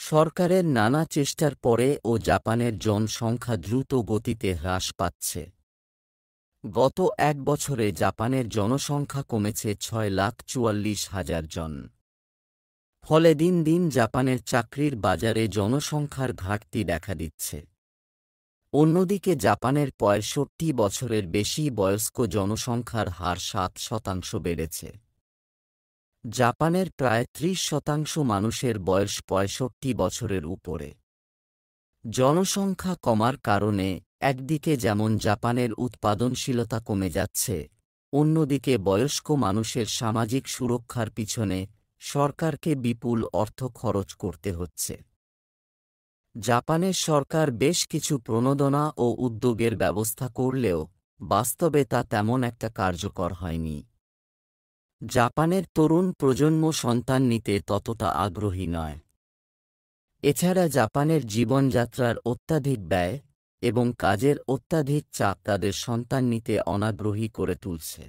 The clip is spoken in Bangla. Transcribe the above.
সরকারের নানা চেষ্টার পরেও জাপানের জনসংখ্যা দ্রুত গতিতে হ্রাস পাচ্ছে। গত এক বছরে জাপানের জনসংখ্যা কমেছে 6,44,000 জন। ফলে দিন দিন জাপানের চাকরির বাজারে জনসংখ্যার ঘাটতি দেখা দিচ্ছে। অন্যদিকে জাপানের 65 বছরের বেশি বয়স্ক জনসংখ্যার হার 7% বেড়েছে। জাপানের প্রায় 30% মানুষের বয়স 65 বছরের উপরে। জনসংখ্যা কমার কারণে একদিকে যেমন জাপানের উৎপাদনশীলতা কমে যাচ্ছে, অন্যদিকে বয়স্ক মানুষের সামাজিক সুরক্ষার পিছনে সরকারকে বিপুল অর্থ খরচ করতে হচ্ছে। জাপানের সরকার বেশ কিছু প্রণোদনা ও উদ্যোগের ব্যবস্থা করলেও বাস্তবে তা তেমন একটা কার্যকর হয়নি। জাপানের তরুণ প্রজন্ম সন্তান নিতে ততটা আগ্রহী নয়। এছাড়া জাপানের জীবনযাত্রার অত্যাধিক ব্যয় এবং কাজের অত্যাধিক চাপ তাদের সন্তান নিতে অনাগ্রহী করে তুলছে।